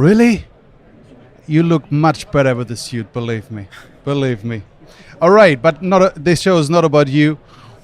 Really? You look much better with the suit, believe me. Believe me. All right, but this show is not about you.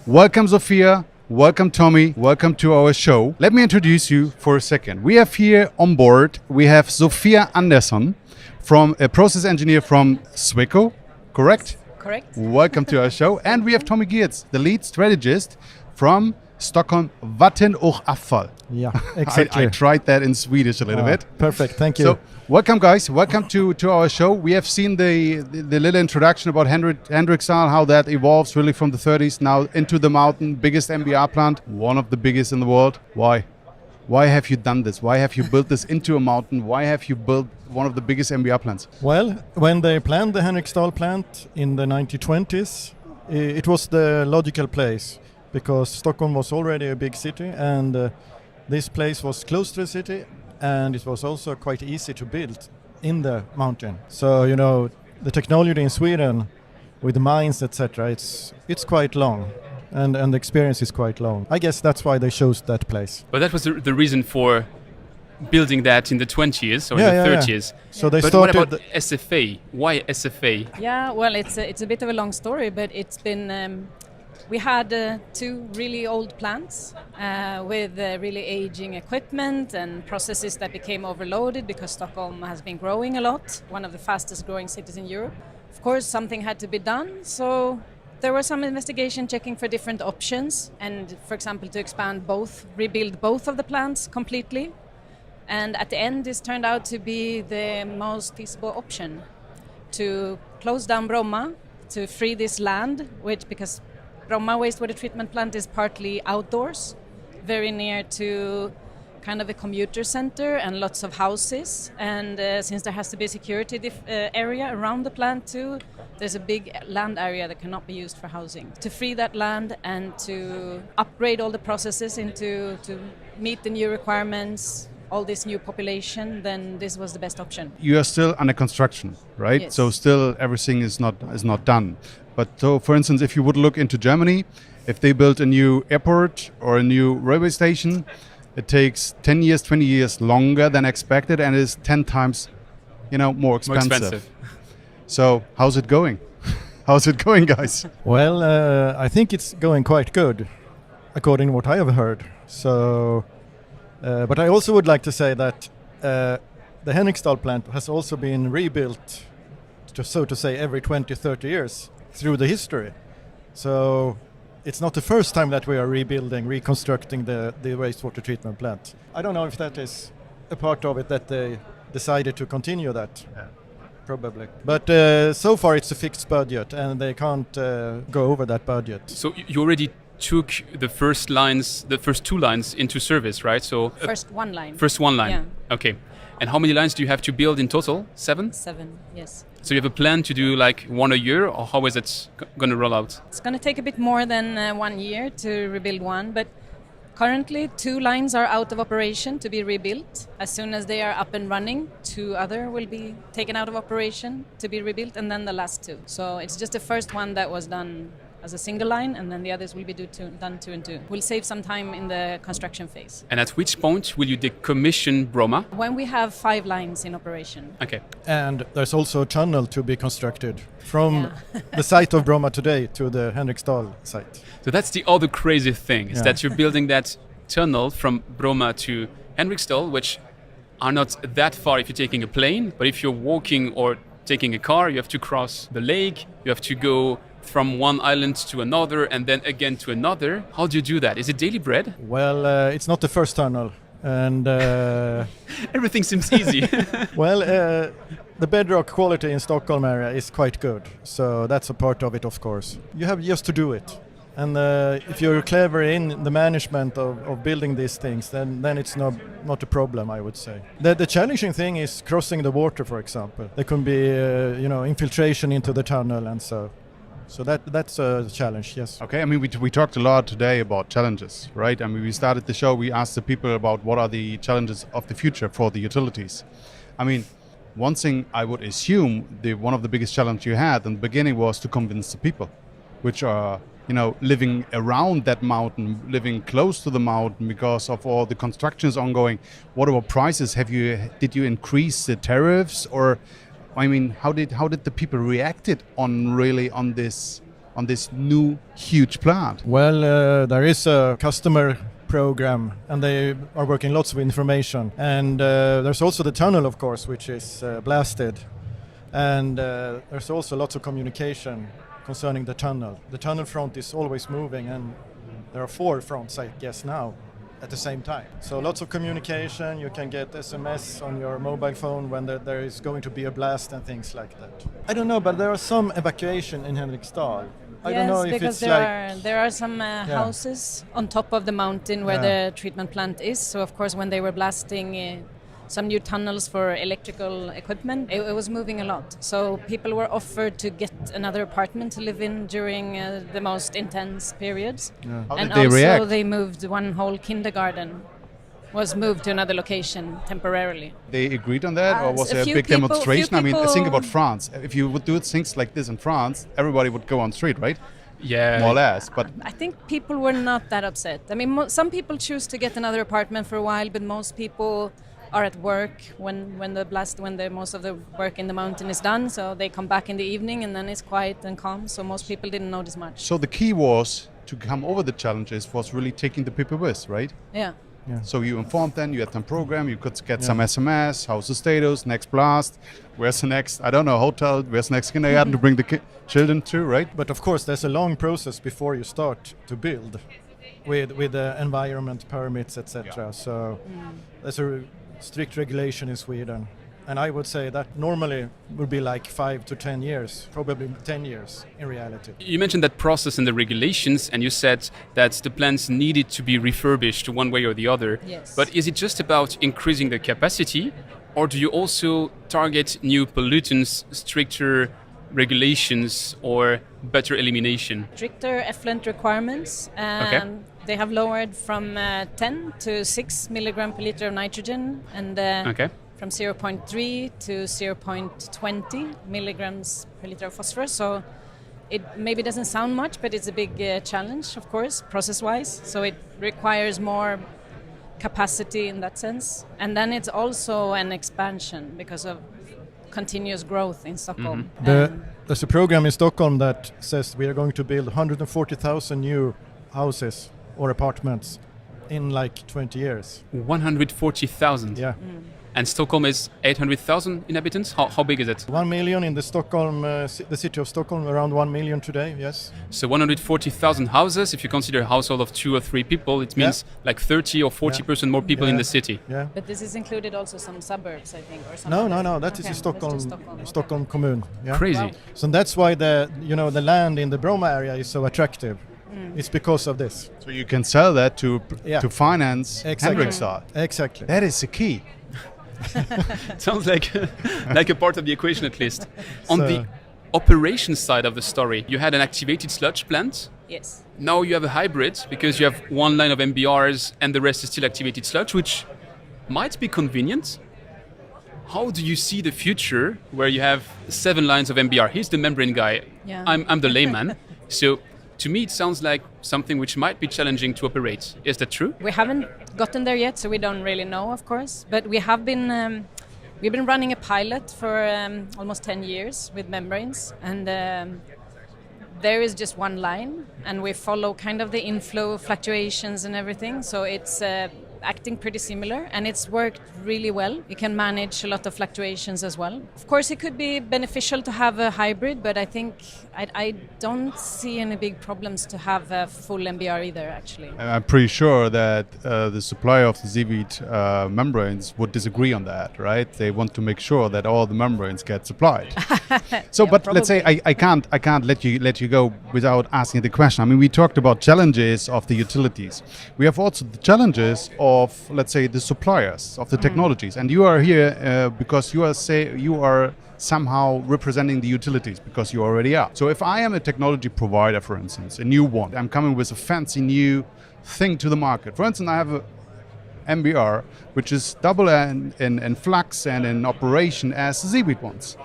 Welcome, Sofia. Welcome, Tommy. Welcome to our show. Let me introduce you for a second. We have here on board, we have Sofia Andersson, from a process engineer from Sweco, correct? Correct. Welcome to our show. And we have Tommy Giertz, the lead strategist from Stockholm Vatten och Avfall. Yeah, exactly. I tried that in Swedish a little bit. Perfect, thank you. So, welcome guys, welcome to our show. We have seen the little introduction about Henriksdal, how that evolves really from the 30s now into the mountain, biggest MBR plant, one of the biggest in the world. Why? Why have you done this? Why have you built this into a mountain? Why have you built one of the biggest MBR plants? Well, when they planned the Henriksdal plant in the 1920s, it was the logical place because Stockholm was already a big city and this place was close to the city and it was also quite easy to build in the mountain. So, you know, the technology in Sweden with the mines, etc., it's quite long. And the experience is quite long. I guess that's why they chose that place. But that was the reason for building that in the 20s or in the 30s. Yeah. So they but started. What about SFA? Why SFA? Yeah, well, it's a bit of a long story, but it's been. We had two really old plants with really aging equipment and processes that became overloaded because Stockholm has been growing a lot, one of the fastest growing cities in Europe. Of course, something had to be done, so there was some investigation checking for different options and, for example, to rebuild both of the plants completely. And at the end, this turned out to be the most feasible option to close down Bromma, to free this land, because Bromma wastewater treatment plant is partly outdoors, very near to kind of a commuter center and lots of houses. And since there has to be a security area around the plant too, there's a big land area that cannot be used for housing. To free that land and to upgrade all the processes to meet the new requirements, all this new population, then this was the best option. You are still under construction, right? Yes. So still everything is not done. But so, for instance, if you would look into Germany, if they built a new airport or a new railway station, it takes 10 years, 20 years longer than expected and is 10 times, more expensive. So how's it going? How's it going, guys? Well, I think it's going quite good, according to what I have heard. So, but I also would like to say that the Henriksdal plant has also been rebuilt, so to say, every 20, 30 years through the history. So it's not the first time that we are reconstructing the wastewater treatment plant. I don't know if that is a part of it that they decided to continue that. Yeah. Probably. But so far it's a fixed budget and they can't go over that budget. So you already took the first two lines into service, right? So First one line. Yeah. Okay. And how many lines do you have to build in total? 7? 7, yes. So you have a plan to do like one a year, or how is it going to roll out? It's going to take a bit more than 1 year to rebuild one, but currently 2 lines are out of operation to be rebuilt. As soon as they are up and running, 2 other will be taken out of operation to be rebuilt, and then the last 2. So it's just the first one that was done as a single line, and then the others will be done 2 and 2. We'll save some time in the construction phase. And at which point will you decommission Bromma? When we have 5 lines in operation. Okay. And there's also a tunnel to be constructed from the site of Bromma today to the Henriksdal site. So that's the other crazy thing, is that you're building that tunnel from Bromma to Henriksdal, which are not that far if you're taking a plane, but if you're walking or taking a car, you have to cross the lake, you have to go from one island to another and then again to another. How do you do that? Is it daily bread? Well, it's not the first tunnel. And everything seems easy. Well, the bedrock quality in Stockholm area is quite good. So that's a part of it, of course. You have just to do it. And if you're clever in the management of building these things, then it's not a problem, I would say. The challenging thing is crossing the water, for example. There can be infiltration into the tunnel and so. So that's a challenge, yes. Okay, I mean, we talked a lot today about challenges, right? I mean, we started the show, we asked the people about what are the challenges of the future for the utilities. I mean, one thing I would assume one of the biggest challenges you had in the beginning was to convince the people, which are living around that mountain, living close to the mountain because of all the constructions ongoing. What about prices? Did you increase the tariffs, or how did the people react on this new huge plant? Well, there is a customer program, and they are working lots of information. And there's also the tunnel, of course, which is blasted. And there's also lots of communication concerning the tunnel. The tunnel front is always moving, and there are 4 fronts, I guess, now at the same time. So lots of communication. You can get SMS on your mobile phone when there is going to be a blast and things like that. I don't know, but there are some evacuation in Henriksdal. I don't know if because it's there are some houses on top of the mountain where the treatment plant is. So of course, when they were blasting some new tunnels for electrical equipment, it was moving a lot. So people were offered to get another apartment to live in during the most intense periods. Yeah. How And did they also react? they moved one whole kindergarten, was moved to another location temporarily. They agreed on that, or was a there a few big people- demonstration? few Think people- about France. If you would do things like this in France, everybody would go on street, right? Yeah. More or less. But I think people were not that upset. I mean, some people choose to get another apartment for a while, but most people are at work when most of the work in the mountain is done. So they come back in the evening, and then it's quiet and calm. So most people didn't notice much. so the key was to come over the challenges was really taking the people with, right? Yeah. So you informed them, you had some program, you could get some SMS, how's the status, next blast, where's the next, I don't know, hotel, where's the next kindergarten to bring the children to, right? But of course, there's a long process before you start to build with the environment permits, etc. So there's a strict regulation in Sweden. And I would say that normally would be like 5 to 10 years, probably 10 years in reality. You mentioned that process and the regulations, and you said that the plants needed to be refurbished one way or the other. Yes. But is it just about increasing the capacity, or do you also target new pollutants, stricter regulations, or better elimination? Stricter effluent requirements. They have lowered from 10 to 6 milligram per liter of nitrogen, and from 0.3 to 0.20 milligrams per liter of phosphorus. So it maybe doesn't sound much, but it's a big challenge, of course, process-wise. So it requires more capacity in that sense. And then it's also an expansion because of continuous growth in Stockholm. There's a program in Stockholm that says we are going to build 140,000 new houses or apartments in like 20 years. 140,000? Yeah. And Stockholm is 800,000 inhabitants? How big is it? 1 million in the Stockholm, the city of Stockholm, around 1 million today, yes. So 140,000 houses, if you consider a household of 2 or 3 people, it means like 30 or 40% more people in the city. Yeah. But this is included also some suburbs, I think, or something. No, that is in Stockholm, Stockholm Kommun. Yeah. Crazy. Wow. So that's why the land in the Bromma area is so attractive. It's because of this. So you can sell that to finance Henriksdal. Exactly. That is the key. Sounds like a part of the equation at least. On the operation side of the story, you had an activated sludge plant. Yes. Now you have a hybrid because you have one line of MBRs and the rest is still activated sludge, which might be convenient. How do you see the future where you have 7 lines of MBR? He's the membrane guy. Yeah. I'm the layman. So to me, it sounds like something which might be challenging to operate. Is that true? We haven't gotten there yet, so we don't really know, of course. But we have been we've been running a pilot for almost 10 years with membranes, and there is just one line, and we follow kind of the inflow fluctuations and everything. So it's acting pretty similar, and it's worked really well. You can manage a lot of fluctuations as well. Of course, it could be beneficial to have a hybrid, but I think I don't see any big problems to have a full MBR either, actually. I'm pretty sure that the supplier of the Seaweed membranes would disagree on that, right? They want to make sure that all the membranes get supplied. So, Yeah, but let's say I can't let you go without asking the question. I mean, we talked about challenges of the utilities. We have also the challenges of, let's say, the suppliers of the technologies, and you are here because you are somehow representing the utilities because you already are. So if I am a technology provider, for instance, a new one, I'm coming with a fancy new thing to the market. For instance, I have a MBR which is double in flux and in operation as the Seaweed ones.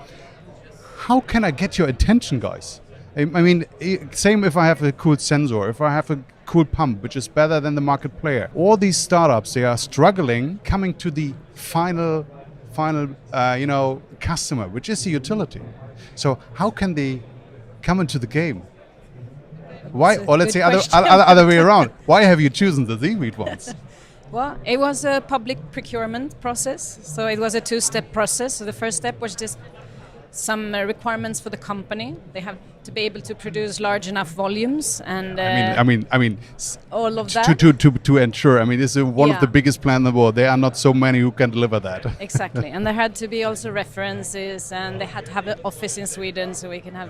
How can I get your attention, guys? I mean, same if I have a cool sensor, if I have a cool pump, which is better than the market player. All these startups, they are struggling coming to the final, customer, which is the utility. So how can they come into the game? Why, or let's say other way around. Why have you chosen the seaweed ones? Well, it was a public procurement process, so it was a two-step process. So the first step was just some requirements for the company. They have to be able to produce large enough volumes, and all of that to ensure. I mean, this is one of the biggest plants in the world. There are not so many who can deliver that. Exactly, and there had to be also references, and they had to have an office in Sweden so we can have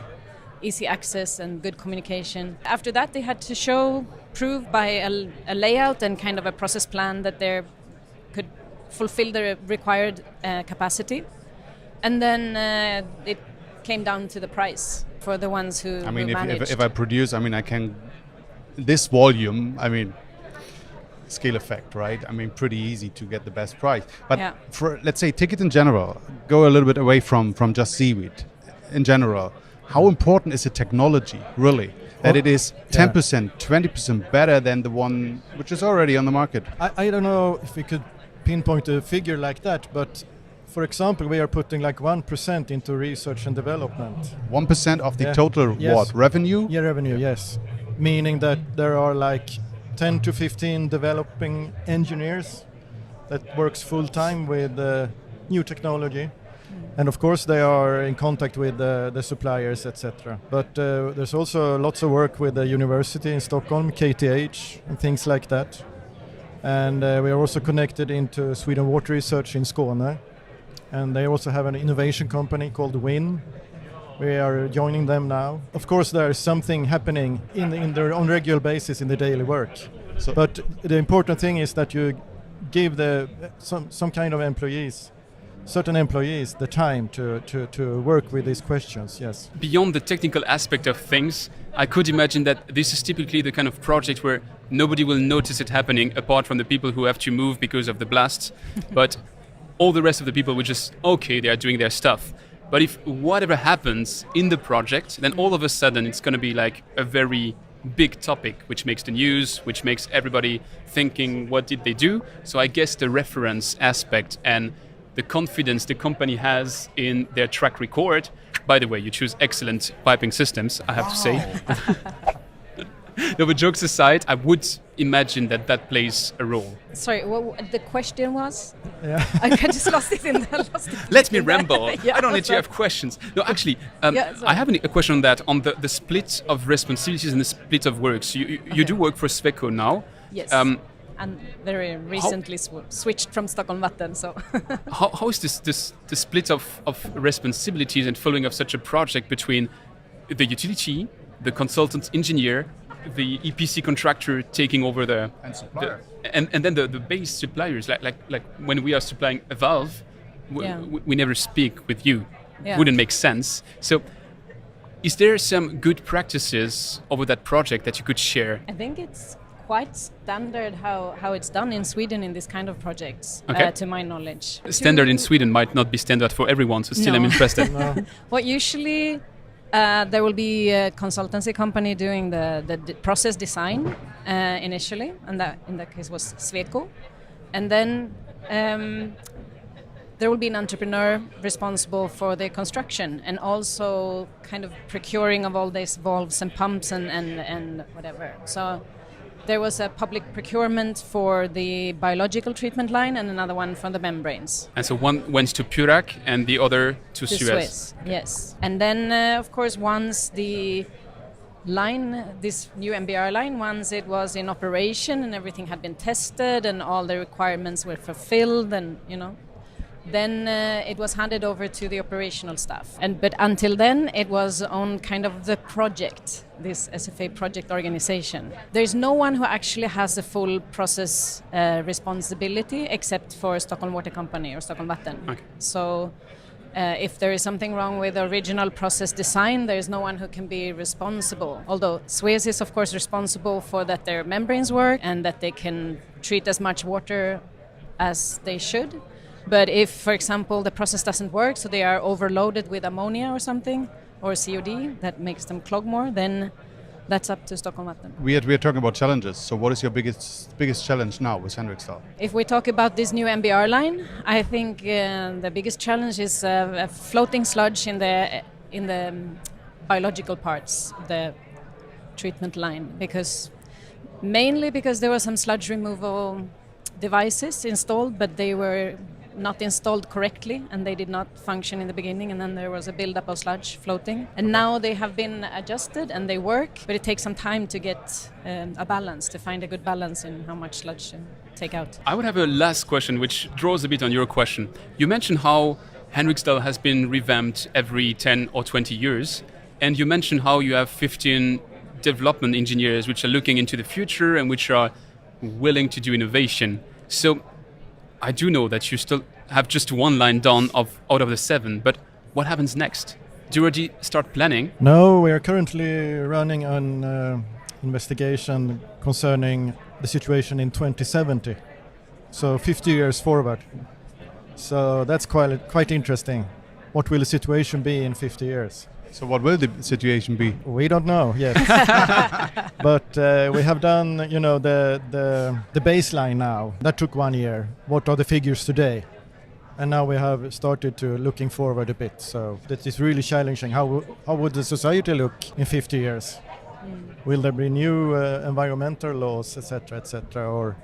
easy access and good communication. After that, they had to prove by a layout and kind of a process plan that they could fulfill the required capacity. And then it came down to the price for the ones who managed. If I produce, I can, this volume, scale effect, right? Pretty easy to get the best price. But for, let's say, take it in general, go a little bit away from just seaweed. In general, how important is the technology, really? That it is 10%, 20% better than the one which is already on the market? I don't know if we could pinpoint a figure like that, but for example, we are putting like 1% into research and development. 1% of the total what? Revenue? Yeah, revenue, yes. Meaning that there are like 10 to 15 developing engineers that works full time with new technology. And of course they are in contact with the suppliers, etc. But there's also lots of work with the university in Stockholm, KTH, and things like that. And we are also connected into Sweden Water Research in Skåne. And they also have an innovation company called WIN. We are joining them now. Of course, there is something happening on regular basis in the daily work. But the important thing is that you give some kind of certain employees, the time to work with these questions. Yes. Beyond the technical aspect of things, I could imagine that this is typically the kind of project where nobody will notice it happening apart from the people who have to move because of the blast. But all the rest of the people will just, they are doing their stuff. But if whatever happens in the project, then all of a sudden it's going to be like a very big topic, which makes the news, which makes everybody thinking, what did they do? So I guess the reference aspect and the confidence the company has in their track record. By the way, you choose excellent piping systems, I have to say. No, but jokes aside, I would imagine that plays a role. Sorry, what the question was? Yeah. I just lost it in the... Let me ramble. I don't let you have questions. No, actually, I have a question on that, on the split of responsibilities and the split of works. You do work for Sweco now. Yes. And very recently switched from Stockholm Vatten. So how is this the split of responsibilities and following of such a project between the utility, the consultant engineer, the EPC contractor taking over and then the base suppliers, like when we are supplying a valve, we never speak with you. Wouldn't make sense. So is there some good practices over that project that you could share? I think it's quite standard how it's done in Sweden in this kind of projects, to my knowledge. Standard in Sweden might not be standard for everyone, so still I'm interested. Well, usually there will be a consultancy company doing the process design initially, and that in that case was Sweco. And then there will be an entrepreneur responsible for the construction and also kind of procuring of all these valves and pumps and whatever. So there was a public procurement for the biological treatment line and another one for the membranes. And so one went to Purak and the other to Suez. Yes. And then, of course, once the line, this new MBR line, once it was in operation and everything had been tested and all the requirements were fulfilled and, then it was handed over to the operational staff. But until then, it was on kind of the project, this SFA project organization. There's no one who actually has the full process responsibility except for Stockholm Water Company or Stockholm Vatten. Okay. So if there is something wrong with the original process design, there is no one who can be responsible. Although Suez is, of course, responsible for that their membranes work and that they can treat as much water as they should. But if, for example, the process doesn't work, so they are overloaded with ammonia or something, or COD, that makes them clog more, then that's up to Stockholm Vatten. We are talking about challenges. So what is your biggest challenge now with Henriksdal? If we talk about this new MBR line, I think the biggest challenge is a floating sludge in the biological parts, the treatment line, mainly because there were some sludge removal devices installed, but they were not installed correctly and they did not function in the beginning, and then there was a buildup of sludge floating, and now they have been adjusted and they work, but it takes some time to get a balance, to find a good balance in how much sludge to take out. I would have a last question which draws a bit on your question. You mentioned how Henriksdal has been revamped every 10 or 20 years, and you mentioned how you have 15 development engineers which are looking into the future and which are willing to do innovation. So I do know that you still have just one line done out of the 7, but what happens next? Do you already start planning? No, we are currently running an investigation concerning the situation in 2070, so 50 years forward. So that's quite interesting. What will the situation be in 50 years? So what will the situation be? We don't know yet. But we have done, the baseline now. That took 1 year. What are the figures today? And now we have started to looking forward a bit. So that is really challenging. How would the society look in 50 years? Will there be new environmental laws, etc., or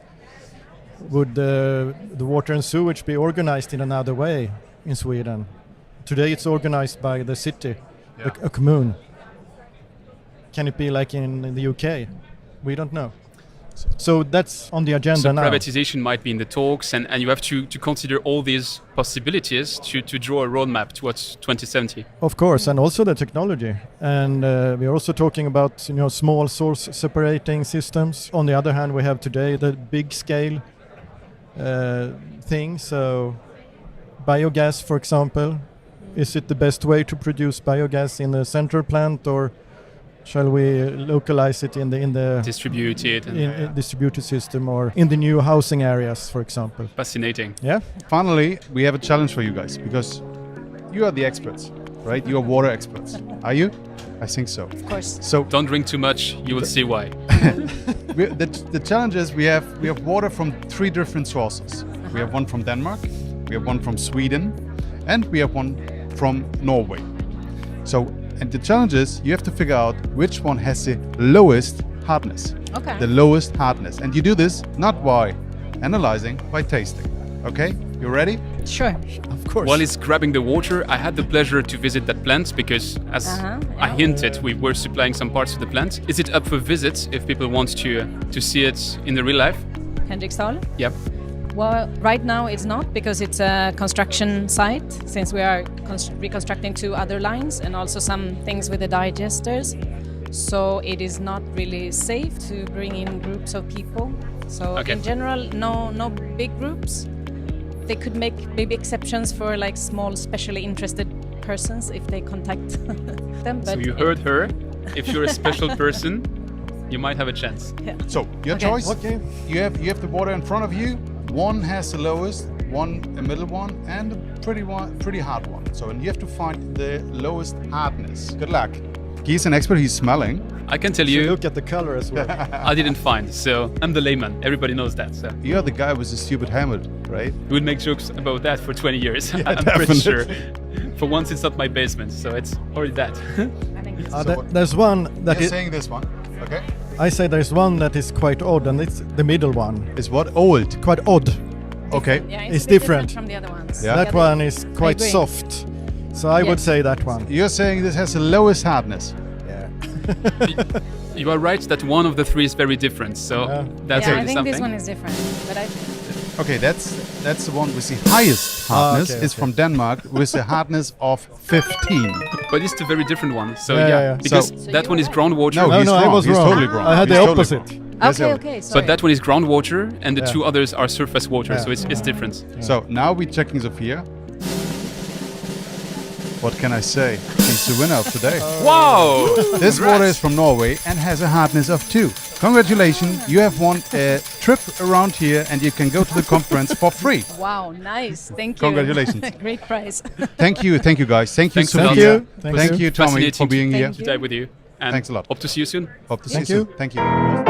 would the water and sewage be organized in another way in Sweden? Today it's organized by the city. Yeah. A commune. Can it be like in the UK? We don't know. So that's on the agenda now. Privatization might be in the talks, and you have to consider all these possibilities to draw a roadmap towards 2070. Of course, and also the technology. And we are also talking about small source separating systems. On the other hand, we have today the big scale thing. So biogas, for example. Is it the best way to produce biogas in a central plant, or shall we localize it in the distributed distributed system, or in the new housing areas, for example? Fascinating. Yeah. Finally, we have a challenge for you guys, because you are the experts, right? You are water experts. Are you? I think so. Of course. So don't drink too much. You will see why. the challenge is we have water from 3 different sources. We have one from Denmark, we have one from Sweden, and we have one from Norway. So, and the challenge is you have to figure out which one has the lowest hardness. Okay. The lowest hardness. And you do this not by analyzing, by tasting. Okay? You ready? Sure. Of course. While he's grabbing the water, I had the pleasure to visit that plant because, as I hinted, we were supplying some parts of the plant. Is it up for visits if people want to see it in the real life? Henriksdal? Yep. Well, right now it's not, because it's a construction site, since we are reconstructing 2 other lines and also some things with the digesters. So it is not really safe to bring in groups of people. So in general, no big groups. They could make maybe exceptions for like small, specially interested persons if they contact them. But so you heard her. If you're a special person, you might have a chance. Yeah. So, your choice. Okay. You have the water in front of you. One has the lowest, one a middle one, and a pretty hard one. So, and you have to find the lowest hardness. Good luck. He's an expert. He's smelling. I can tell So you, look at the color as well. I didn't find. So I'm the layman. Everybody knows that. So You're the guy with the stupid helmet, right? we would make jokes about that for 20 years. Yeah, I'm pretty sure. definitely. For once, it's not my basement, so it's already that. I think it's There's one that You're saying this one. Okay. I say there's one that is quite odd, and it's the middle one. Is what? Old. Quite odd. Okay. yeah, It's a bit different. from the other ones. Yeah. That one is quite agree. soft. So I would Yes. say that one. You're saying this has the lowest hardness. Yeah. You are right that one of the 3 is very different. So that's Yeah, I already think something. this one is different. But Okay, that's the one with the highest hardness. okay, It's okay. from Denmark with a hardness of 15. But it's a very different one. So Yeah. because So that one is groundwater. No, No, he's I wrong. was He's wrong. totally wrong. I had He's the totally opposite. wrong. okay, sorry. But that one is groundwater, and the Yeah. 2 others are surface water. Yeah. So it's different. So now we're checking Sofia. What can I say? She's the winner of today. Wow! This water is from Norway and has a hardness of 2. Congratulations, you have won a trip around here and you can go to the conference for free. Wow, nice. Thank you. Congratulations. Great prize. Thank you guys. Thank you, Thanks a lot. Sophia. Thank Thank you. you, Tommy, Fascinating for being here. Thank to dive with you. And Thanks a lot. hope to see you soon. Hope to see Thank you you. soon. Thank you.